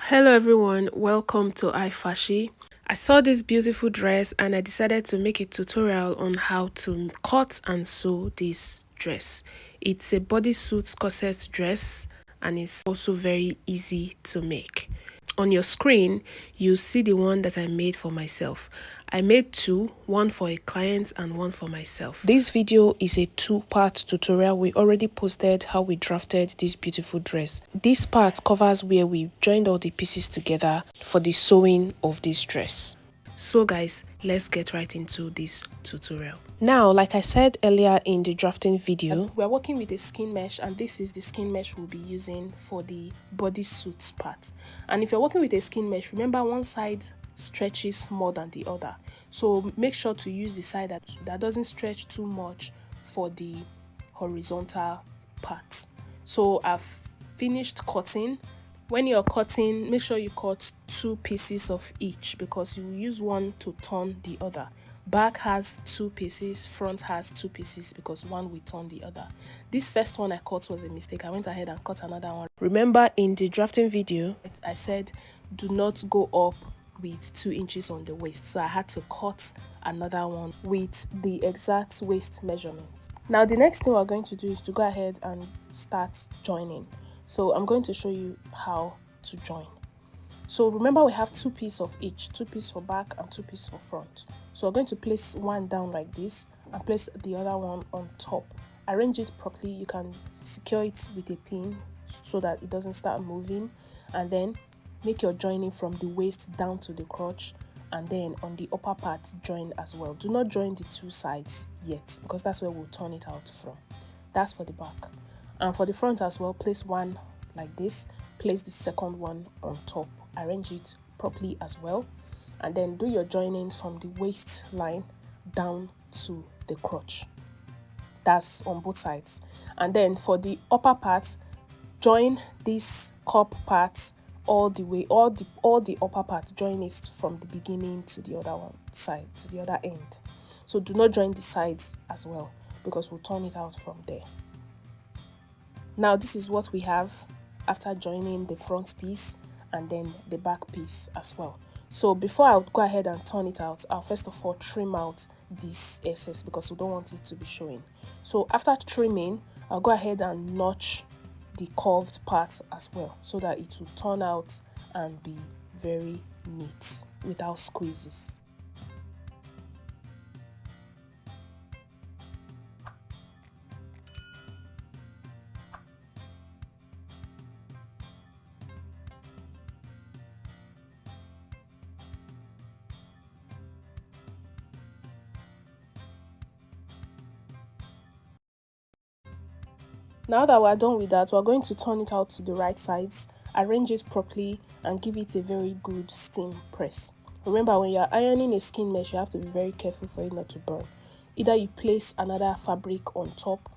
Hello everyone, welcome to iFashi. I saw this beautiful dress and I decided to make a tutorial on how to cut and sew this dress. It's a bodysuit corset dress and it's also very easy to make. On your screen, you see the one that I made for myself. I made two, one for a client and one for myself. This video is a two-part tutorial. We already posted how we drafted this beautiful dress. This part covers where we joined all the pieces together for the sewing of this dress. So guys, let's get right into this tutorial. Now, like I said earlier in the drafting video, we're working with a skin mesh and this is the skin mesh we'll be using for the bodysuit part. And if you're working with a skin mesh, remember one side stretches more than the other. So make sure to use the side that doesn't stretch too much for the horizontal part. So I've finished cutting. When you're cutting, make sure you cut two pieces of each because you will use one to turn the other. Back has two pieces, front has two pieces because one will turn the other. This first one I cut was a mistake. I went ahead and cut another one. Remember in the drafting video, I said do not go up with 2 inches on the waist. So I had to cut another one with the exact waist measurement. Now the next thing we're going to do is to go ahead and start joining. So I'm going to show you how to join. So remember we have 2 pieces of each, 2 pieces for back and 2 pieces for front. So we're going to place one down like this and place the other one on top. Arrange it properly. You can secure it with a pin so that it doesn't start moving, and then make your joining from the waist down to the crotch, and then on the upper part join as well. Do not join the 2 sides yet because that's where we'll turn it out from. That's for the back. And for the front as well, place one like this, place the second one on top, arrange it properly as well, and then do your joinings from the waistline down to the crotch. That's on both sides. And then for the upper part, join this cup part all the way, all the upper part, join it from the beginning to the other one side, to the other end. So do not join the sides as well because we'll turn it out from there. Now this is what we have after joining the front piece and then the back piece as well. So before I would go ahead and turn it out, I'll first of all trim out this excess because we don't want it to be showing. So after trimming, I'll go ahead and notch the curved part as well so that it will turn out and be very neat without squeezes. Now that we're done with that, we're going to turn it out to the right sides, arrange it properly, and give it a very good steam press. Remember, when you're ironing a skin mesh, you have to be very careful for it not to burn. Either you place another fabric on top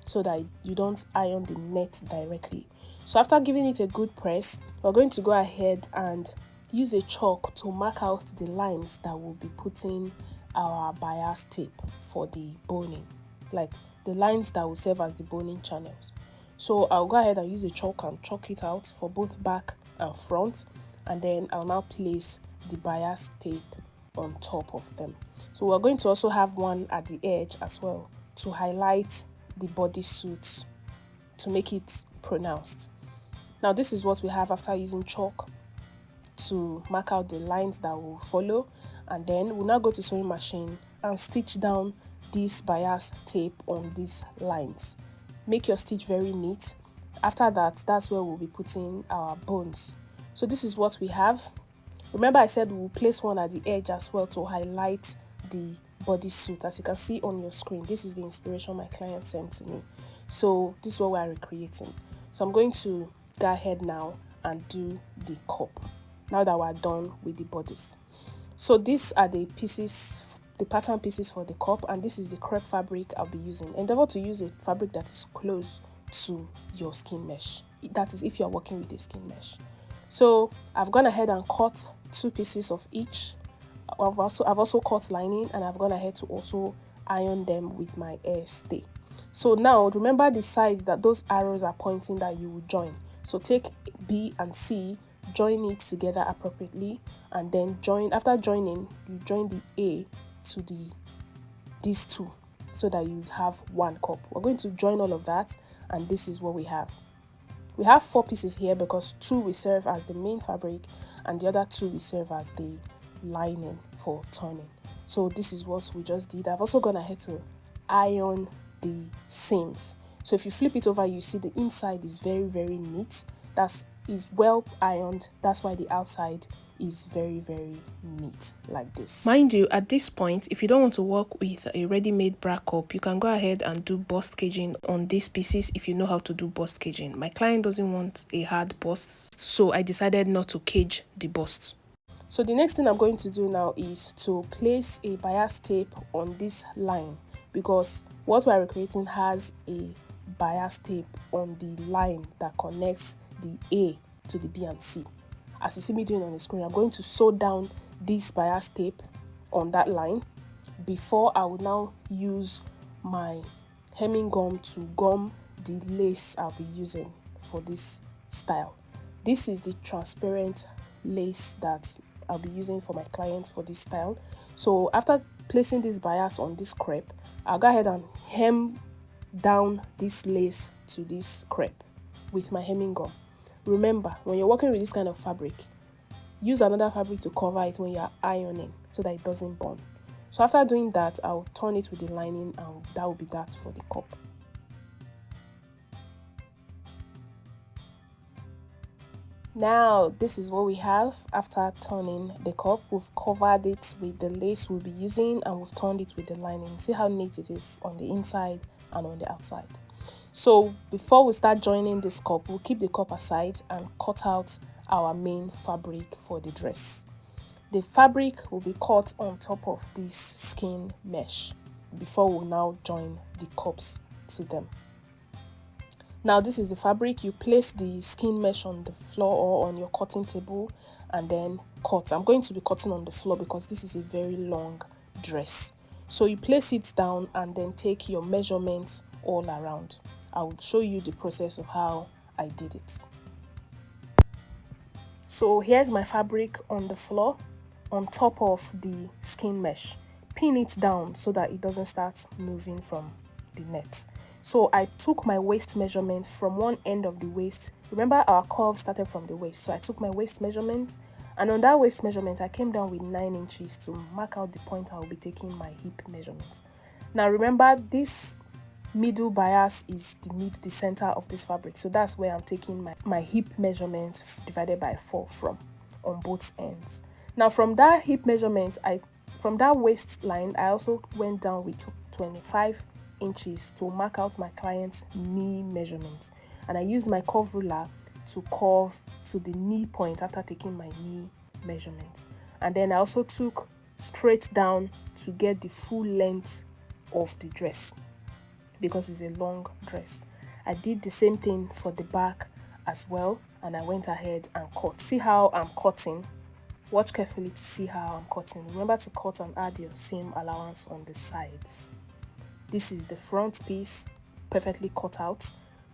so that you don't iron the net directly. So after giving it a good press, we're going to go ahead and use a chalk to mark out the lines that we'll be putting our bias tape for the boning, like the lines that will serve as the boning channels. So I'll go ahead and use a chalk and chalk it out for both back and front, and then I'll now place the bias tape on top of them. So we're going to also have one at the edge as well to highlight the bodysuit to make it pronounced. Now this is what we have after using chalk to mark out the lines that will follow, and then we'll now go to sewing machine and stitch down this bias tape on these lines. Make your stitch very neat. After that, that's where we'll be putting our bones. So this is what we have. Remember I said we'll place one at the edge as well to highlight the bodysuit. As you can see on your screen, this is the inspiration my client sent to me. So this is what we're recreating. So I'm going to go ahead now and do the cup now that we're done with the bodies. So these are the pieces, the pattern pieces for the cup, and this is the crepe fabric I'll be using. Endeavor to use a fabric that is close to your skin mesh. That is if you're working with a skin mesh. So I've gone ahead and cut 2 pieces of each. I've also cut lining, and I've gone ahead to also iron them with my air stay. So now remember the sides that those arrows are pointing that you will join. So take B and C join it together appropriately, and then after joining, you join the A to these two so that you have one cup. We're going to join all of that, and this is what we have. We have 4 pieces here because 2 will serve as the main fabric and the other 2 will serve as the lining for turning. So this is what we just did. I've also gone ahead to iron the seams. So if you flip it over, you see the inside is very, very neat. Is well ironed. That's why the outside is very, very neat like this. Mind you, at this point, if you don't want to work with a ready-made bra cup, you can go ahead and do bust caging on these pieces if you know how to do bust caging. My client doesn't want a hard bust, so I decided not to cage the bust. So the next thing I'm going to do now is to place a bias tape on this line, because what we're recreating has a bias tape on the line that connects the A to the B and C. As you see me doing on the screen, I'm going to sew down this bias tape on that line before I will now use my hemming gum to gum the lace I'll be using for this style. This is the transparent lace that I'll be using for my clients for this style. So after placing this bias on this crepe, I'll go ahead and hem down this lace to this crepe with my hemming gum. Remember, when you're working with this kind of fabric, use another fabric to cover it when you're ironing so that it doesn't burn. So after doing that, I'll turn it with the lining, and that will be that for the cup. Now, this is what we have after turning the cup. We've covered it with the lace we'll be using, and we've turned it with the lining. See how neat it is on the inside and on the outside. So before we start joining this cup, we'll keep the cup aside and cut out our main fabric for the dress. The fabric will be cut on top of this skin mesh before we'll now join the cups to them. Now this is the fabric. You place the skin mesh on the floor or on your cutting table and then cut. I'm going to be cutting on the floor because this is a very long dress. So you place it down and then take your measurements all around. I will show you the process of how I did it. So here's my fabric on the floor on top of the skin mesh. Pin it down so that it doesn't start moving from the net. So I took my waist measurement from one end of the waist. Remember, our curve started from the waist. So I took my waist measurement, and on that waist measurement, I came down with 9 inches to mark out the point I will be taking my hip measurement. Now remember, this middle bias is the center of this fabric, so that's where I'm taking my hip measurement divided by 4 from, on both ends. Now from that hip measurement, from that waistline, I also went down with 25 inches to mark out my client's knee measurement, and I used my curve ruler to curve to the knee point after taking my knee measurement. And then I also took straight down to get the full length of the dress, because it's a long dress. I did the same thing for the back as well, and I went ahead and cut. See how I'm cutting? Watch carefully to see how I'm cutting. Remember to cut and add your seam allowance on the sides. This is the front piece, perfectly cut out,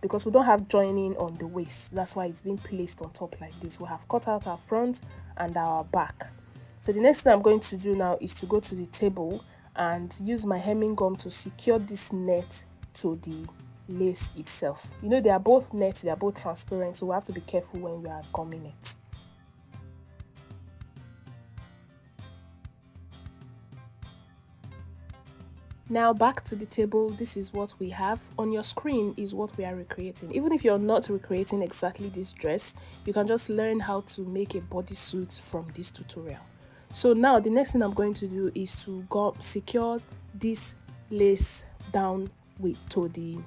because we don't have joining on the waist. That's why it's been placed on top like this. We have cut out our front and our back. So the next thing I'm going to do now is to go to the table and use my hemming gum to secure this net to the lace itself. You know, they are both nets, they are both transparent, so we have to be careful when we are gumming it. Now back to the table, this is what we have. On your screen is what we are recreating. Even if you're not recreating exactly this dress, you can just learn how to make a bodysuit from this tutorial. So now the next thing I'm going to do is to secure this lace down to the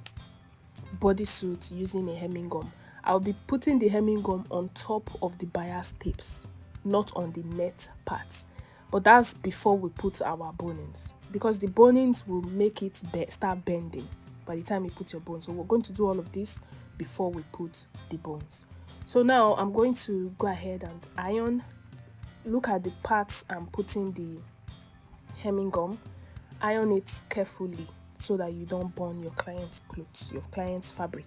bodysuit using a hemming gum. I'll be putting the hemming gum on top of the bias tapes, not on the net parts. But that's before we put our bonings, because the bonings will make it start bending by the time you put your bones. So we're going to do all of this before we put the bones. So now I'm going to go ahead and iron. Look at the parts I'm putting the hemming gum. Iron it carefully so that you don't burn your client's clothes, your client's fabric.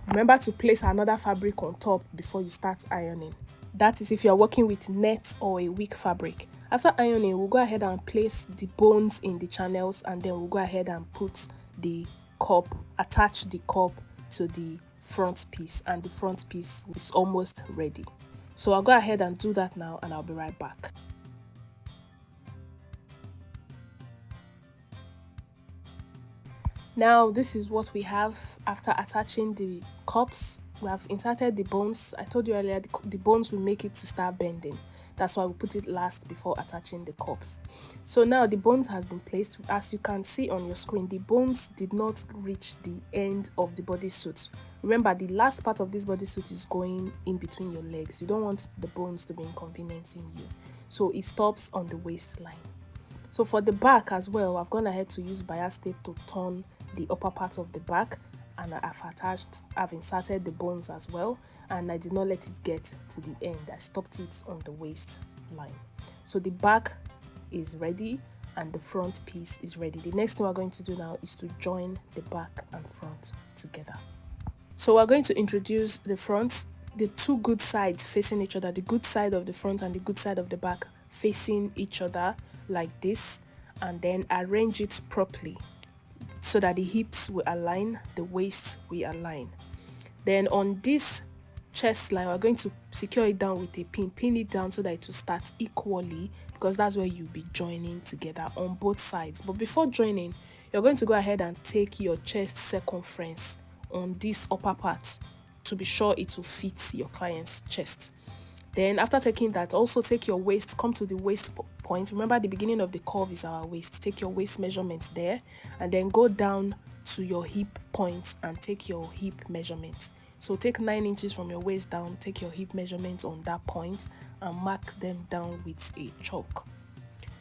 Remember to place another fabric on top before you start ironing. That is if you are working with net or a weak fabric. After ironing, we'll go ahead and place the bones in the channels, and then we'll go ahead and put the cup, attach the cup to the front piece, and the front piece is almost ready. So I'll go ahead and do that now, and I'll be right back. Now this is what we have after attaching the cups. We have inserted the bones. I told you earlier the bones will make it to start bending. That's why we put it last before attaching the cups. So now the bones has been placed. As you can see on your screen, the bones did not reach the end of the bodysuit. Remember, the last part of this bodysuit is going in between your legs. You don't want the bones to be inconveniencing you. So it stops on the waistline. So for the back as well, I've gone ahead to use bias tape to turn the upper part of the back, and I've inserted the bones as well, and I did not let it get to the end. I stopped it on the waistline. So the back is ready and the front piece is ready. The next thing we're going to do now is to join the back and front together. So we're going to introduce the front, the two good sides facing each other, the good side of the front and the good side of the back facing each other like this, and then arrange it properly so that the hips will align, the waist will align. Then on this chest line, we're going to secure it down with a pin it down so that it will start equally, because that's where you'll be joining together on both sides. But before joining, you're going to go ahead and take your chest circumference on this upper part to be sure it will fit your client's chest. Then after taking that, also take your waist, come to the waist point. Remember, the beginning of the curve is our waist. Take your waist measurement there, and then go down to your hip point and take your hip measurement. So take 9 inches from your waist down, take your hip measurements on that point and mark them down with a chalk.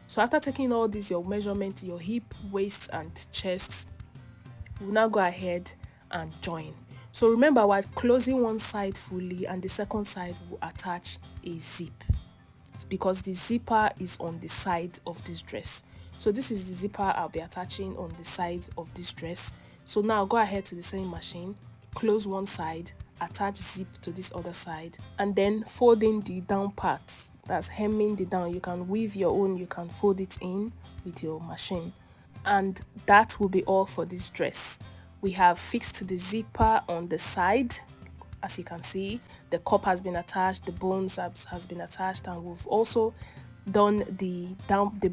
So after taking all these, your measurements, your hip, waist and chest, we'll now go ahead and join. So remember, we're closing one side fully and the second side will attach a zip, because the zipper is on the side of this dress. So this is the zipper I'll be attaching on the side of this dress. So now go ahead to the sewing machine, close one side, attach zip to this other side, and then folding the down part, that's hemming the down. You can weave your own, you can fold it in with your machine, and that will be all for this dress. We have fixed the zipper on the side. As you can see, the cup has been attached, the bones has been attached, and we've also done the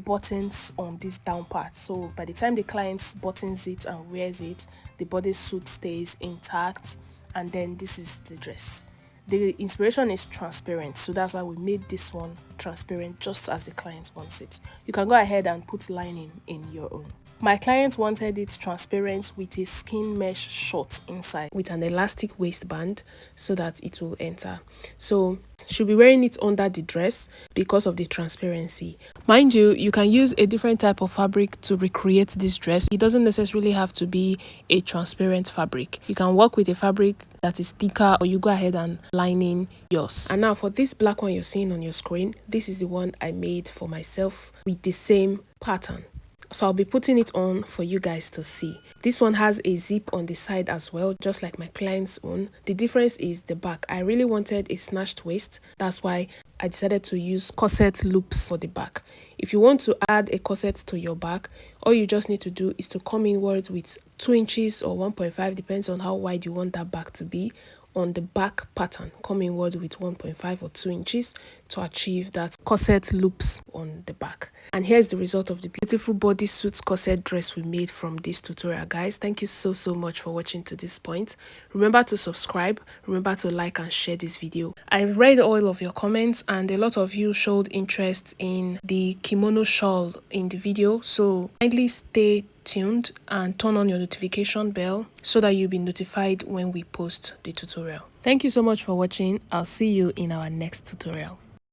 buttons on this down part. So by the time the client buttons it and wears it, the bodysuit stays intact, and then this is the dress. The inspiration is transparent, so that's why we made this one transparent, just as the client wants it. You can go ahead and put lining in your own. My client wanted it transparent with a skin mesh short inside with an elastic waistband so that it will enter. So she'll be wearing it under the dress because of the transparency. Mind you, you can use a different type of fabric to recreate this dress. It doesn't necessarily have to be a transparent fabric. You can work with a fabric that is thicker, or you go ahead and line in yours. And now for this black one you're seeing on your screen, this is the one I made for myself with the same pattern. So I'll be putting it on for you guys to see. This one has a zip on the side as well, just like my client's own. The difference is the back. I really wanted a snatched waist. That's why I decided to use corset loops for the back. If you want to add a corset to your back, all you just need to do is to come inwards with 2 inches or 1.5, depends on how wide you want that back to be. On the back pattern, come inward with 1.5 or 2 inches to achieve that corset loops on the back. And here's the result of the beautiful bodysuit corset dress we made from this tutorial, guys. Thank you so much for watching to this point. Remember to subscribe, remember to like and share this video. I read all of your comments and a lot of you showed interest in the kimono shawl in the video, so kindly stay tuned and turn on your notification bell so that you'll be notified when we post the tutorial. Thank you so much for watching. I'll see you in our next tutorial.